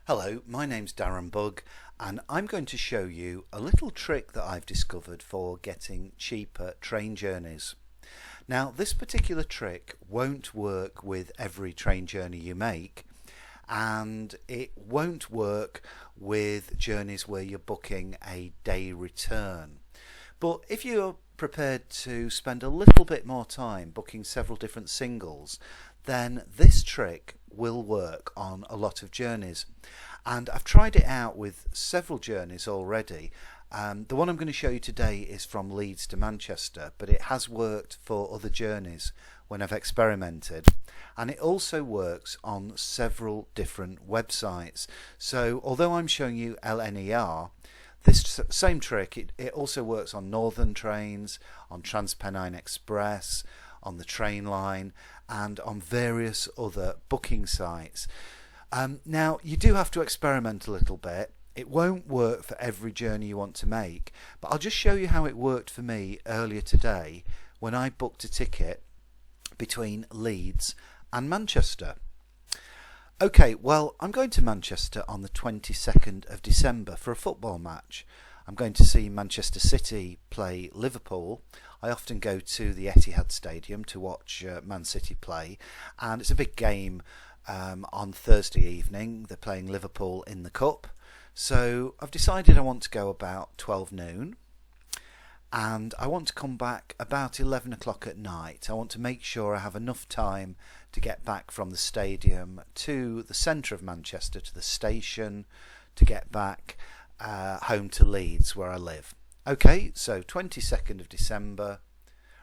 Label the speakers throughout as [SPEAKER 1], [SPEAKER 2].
[SPEAKER 1] Hello, my name's Darren Bugg and I'm going to show you a little trick that I've discovered for getting cheaper train journeys. Now this particular trick won't work with every train journey you make, and it won't work with journeys where you're booking a day return. But if you're prepared to spend a little bit more time booking several different singles, then this trick will work on a lot of journeys. And I've tried it out with several journeys already. The one I'm going to show you today is from Leeds to Manchester, but it has worked for other journeys when I've experimented. And it also works on several different websites. So although I'm showing you LNER, this same trick, it also works on Northern trains, on TransPennine Express, on the Trainline, and on various other booking sites. Now, you do have to experiment a little bit. It won't work for every journey you want to make, but I'll just show you how it worked for me earlier today when I booked a ticket between Leeds and Manchester. Okay, well, I'm going to Manchester on the 22nd of December for a football match. I'm going to see Manchester City play Liverpool. I often go to the Etihad Stadium to watch Man City play, and it's a big game on Thursday evening. They're playing Liverpool in the Cup. So I've decided I want to go about 12 noon, and I want to come back about 11 o'clock at night. I want to make sure I have enough time to get back from the stadium to the centre of Manchester, to the station, to get back home to Leeds where I live. Okay, so 22nd of December,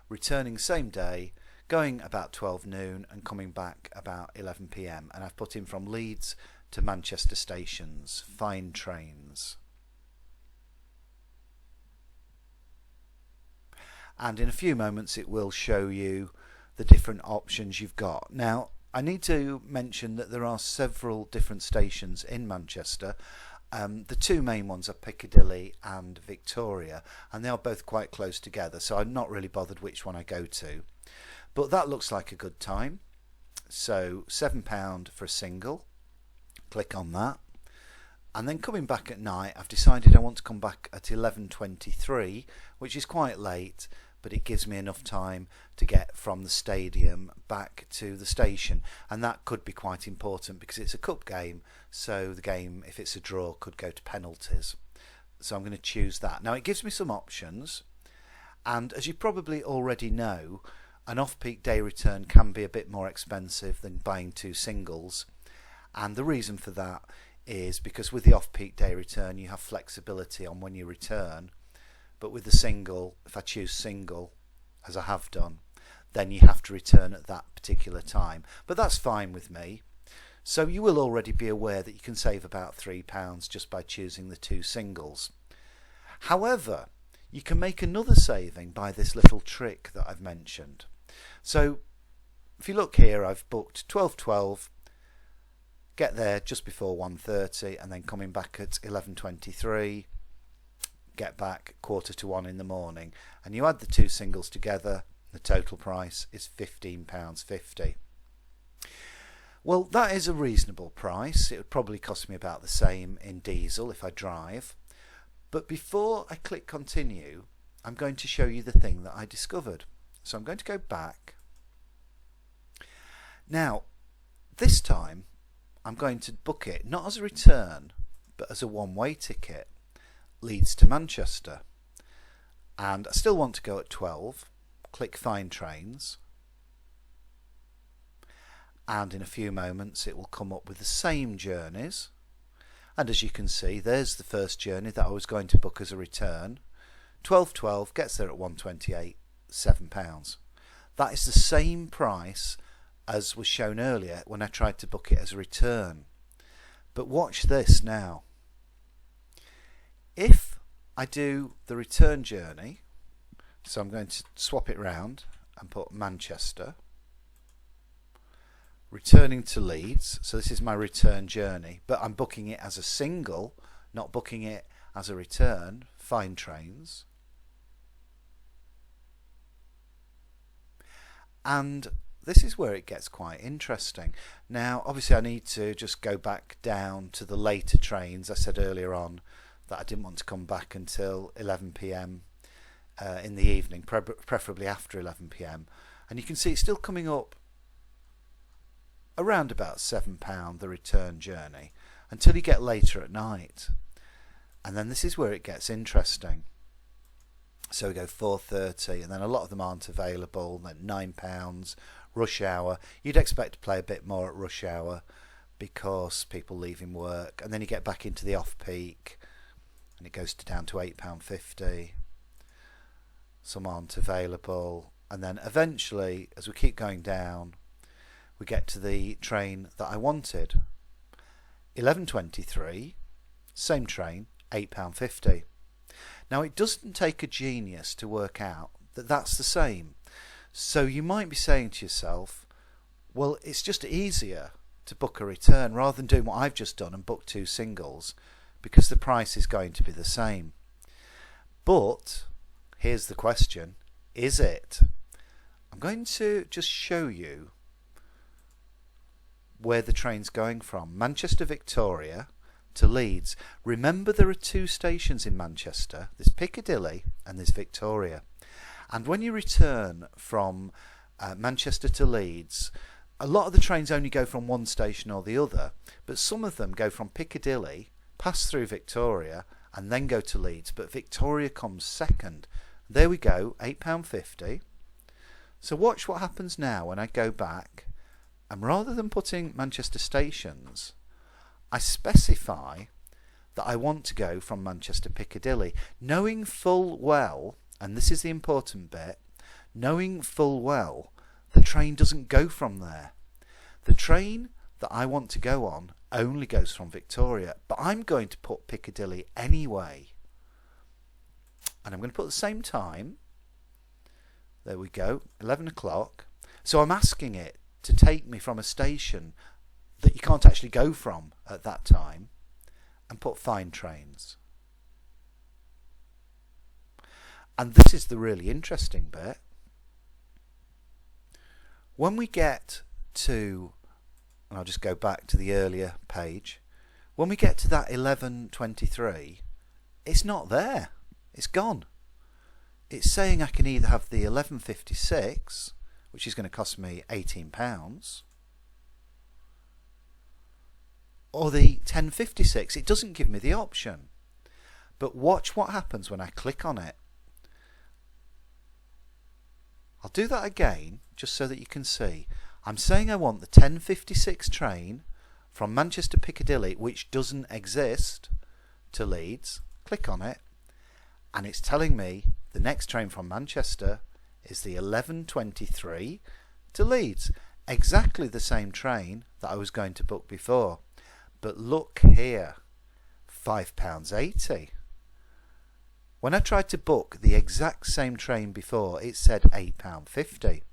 [SPEAKER 1] returning same day, going about 12 noon and coming back about 11 p.m. and I've put in from Leeds to Manchester stations, fine trains. And in a few moments it will show you the different options you've got. Now, I need to mention that there are several different stations in Manchester. The two main ones are Piccadilly and Victoria, and they are both quite close together, so I'm not really bothered which one I go to. But that looks like a good time. So £7 for a single. Click on that. And then coming back at night, I've decided I want to come back at 11:23, which is quite late, but it gives me enough time to get from the stadium back to the station, and that could be quite important because it's a cup game, so the game, if it's a draw, could go to penalties. So I'm going to choose that. Now it gives me some options, and as you probably already know, an off-peak day return can be a bit more expensive than buying two singles, and the reason for that is because with the off-peak day return you have flexibility on when you return, but with the single, if I choose single, as I have done, then you have to return at that particular time. But that's fine with me. So you will already be aware that you can save about £3 just by choosing the two singles. However, you can make another saving by this little trick that I've mentioned. So if you look here, I've booked 12:12, get there just before 1:30, and then coming back at 11:23, get back 1:45 in the morning, and you add the two singles together, the total price is £15.50. Well, that is a reasonable price. It would probably cost me about the same in diesel if I drive. But before I click continue, I'm going to show you the thing that I discovered. So I'm going to go back. Now, this time I'm going to book it not as a return, but as a one-way ticket, Leeds to Manchester. And I still want to go at 12. Click Find Trains. And in a few moments it will come up with the same journeys. And as you can see, there's the first journey that I was going to book as a return. 12:12 gets there at 1:28, £7. That is the same price as was shown earlier when I tried to book it as a return. But watch this now. If I do the return journey, so I'm going to swap it round and put Manchester, returning to Leeds, so this is my return journey, but I'm booking it as a single, not booking it as a return, Find Trains. And this is where it gets quite interesting. Now, obviously, I need to just go back down to the later trains. I said earlier on that I didn't want to come back until 11 p.m. In the evening, preferably after 11 p.m. And you can see it's still coming up around about £7 the return journey until you get later at night. And then this is where it gets interesting. So we go 4:30, and then a lot of them aren't available. Then £9 rush hour. You'd expect to play a bit more at rush hour because people leaving work, and then you get back into the off-peak and it goes down to £8.50. Some aren't available, and then eventually, as we keep going down, we get to the train that I wanted. 11:23, same train, £8.50. Now, it doesn't take a genius to work out that that's the same. So you might be saying to yourself, well, it's just easier to book a return rather than doing what I've just done and book 2 singles, because the price is going to be the same. But here's the question, is it? I'm going to just show you where the train's going from. Manchester Victoria to Leeds. Remember, there are 2 stations in Manchester. There's Piccadilly and there's Victoria. And when you return from Manchester to Leeds, a lot of the trains only go from one station or the other, but some of them go from Piccadilly, pass through Victoria and then go to Leeds, but Victoria comes second. There we go, £8.50. So watch what happens now when I go back, and rather than putting Manchester stations, I specify that I want to go from Manchester Piccadilly, knowing full well, and this is the important bit, knowing full well the train doesn't go from there. The train that I want to go on only goes from Victoria, but I'm going to put Piccadilly anyway. And I'm going to put the same time. There we go, 11 o'clock. So I'm asking it to take me from a station that you can't actually go from at that time, and put fine trains. And this is the really interesting bit. When we get to, and I'll just go back to the earlier page, when we get to that 11:23, it's not there. It's gone. It's saying I can either have the 11:56, which is going to cost me £18, or the 10:56. It doesn't give me the option. But watch what happens when I click on it. I'll do that again just so that you can see. I'm saying I want the 10:56 train from Manchester Piccadilly, which doesn't exist, to Leeds. Click on it, and it's telling me the next train from Manchester is the 11:23 to Leeds. Exactly the same train that I was going to book before. But look here, £5.80. When I tried to book the exact same train before, it said £8.50.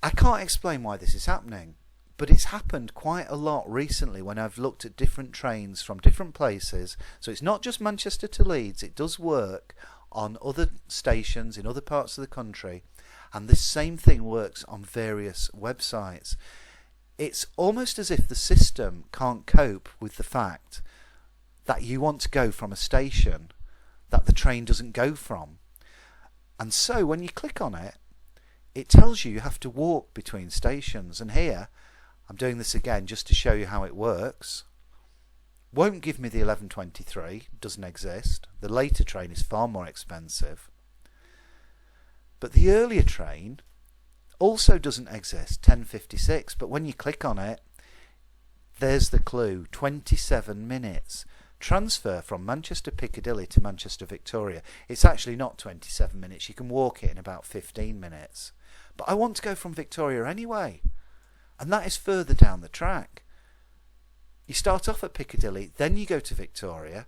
[SPEAKER 1] I can't explain why this is happening, but it's happened quite a lot recently when I've looked at different trains from different places. So it's not just Manchester to Leeds, it does work on other stations in other parts of the country, and this same thing works on various websites. It's almost as if the system can't cope with the fact that you want to go from a station that the train doesn't go from. And so when you click on it, it tells you have to walk between stations. And here, I'm doing this again just to show you how it works. Won't give me the 11:23, doesn't exist. The later train is far more expensive. But the earlier train also doesn't exist, 10:56, but when you click on it, there's the clue, 27 minutes. Transfer from Manchester Piccadilly to Manchester Victoria. It's actually not 27 minutes, you can walk it in about 15 minutes. But I want to go from Victoria anyway, and that is further down the track. You start off at Piccadilly, then you go to Victoria,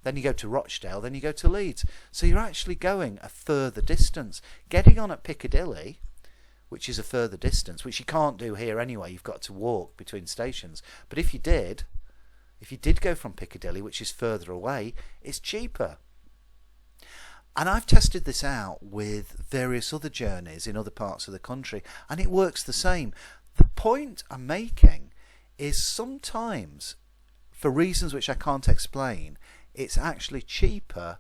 [SPEAKER 1] then you go to Rochdale, then you go to Leeds. So you're actually going a further distance. Getting on at Piccadilly, which is a further distance, which you can't do here anyway, you've got to walk between stations. But if you did go from Piccadilly, which is further away, it's cheaper. And I've tested this out with various other journeys in other parts of the country, and it works the same. The point I'm making is sometimes, for reasons which I can't explain, it's actually cheaper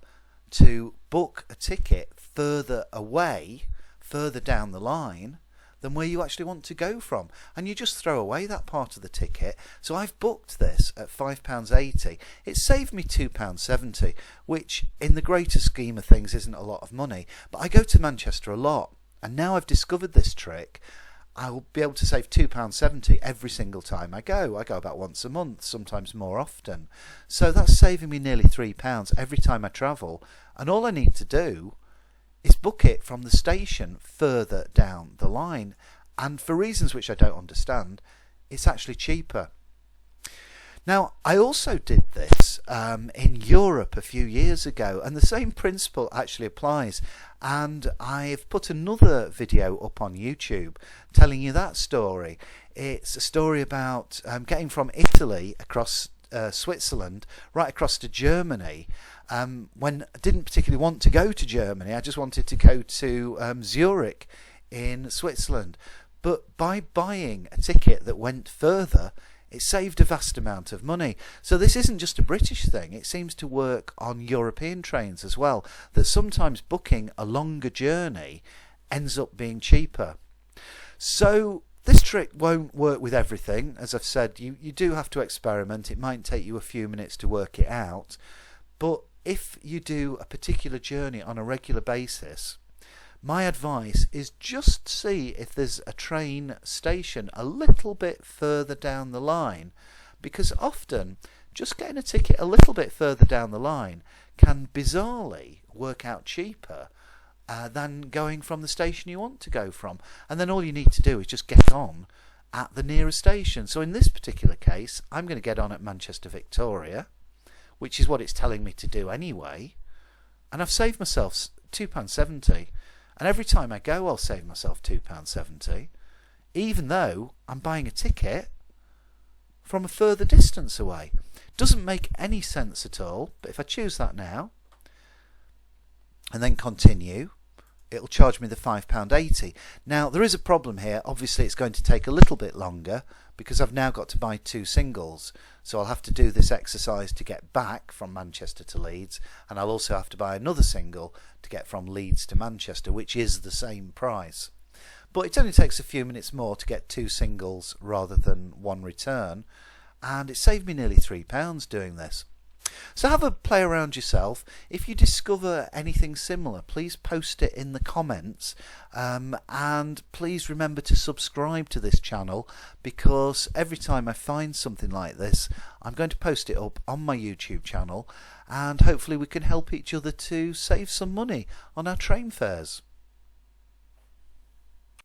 [SPEAKER 1] to book a ticket further away, further down the line, than where you actually want to go from, and you just throw away that part of the ticket. So I've booked this at £5.80. It saved me £2.70, which in the greater scheme of things isn't a lot of money, but I go to Manchester a lot, and now I've discovered this trick. I'll be able to save £2.70 every single time I go. I go about once a month, sometimes more often. So that's saving me nearly £3 every time I travel, and all I need to do is book it from the station further down the line, and for reasons which I don't understand, it's actually cheaper. Now, I also did this in Europe a few years ago, and the same principle actually applies, and I've put another video up on YouTube telling you that story. It's a story about getting from Italy across Switzerland right across to Germany, when I didn't particularly want to go to Germany. I just wanted to go to Zurich in Switzerland, but by buying a ticket that went further, it saved a vast amount of money. So this isn't just a British thing, it seems to work on European trains as well, that sometimes booking a longer journey ends up being cheaper. So this trick won't work with everything. As I've said, you do have to experiment. It might take you a few minutes to work it out, but if you do a particular journey on a regular basis, my advice is just see if there's a train station a little bit further down the line, because often just getting a ticket a little bit further down the line can bizarrely work out cheaper than going from the station you want to go from. And then all you need to do is just get on at the nearest station. So in this particular case, I'm going to get on at Manchester Victoria, which is what it's telling me to do anyway, and I've saved myself £2.70. And every time I go, I'll save myself £2.70, even though I'm buying a ticket from a further distance away. Doesn't make any sense at all, but if I choose that now, and then continue, it'll charge me the £5.80. Now, there is a problem here. Obviously, it's going to take a little bit longer, because I've now got to buy 2 singles. So I'll have to do this exercise to get back from Manchester to Leeds, and I'll also have to buy another single to get from Leeds to Manchester, which is the same price. But it only takes a few minutes more to get 2 singles rather than 1 return, and it saved me nearly £3 doing this. So have a play around yourself. If you discover anything similar, please post it in the comments, and please remember to subscribe to this channel, because every time I find something like this, I'm going to post it up on my YouTube channel, and hopefully we can help each other to save some money on our train fares.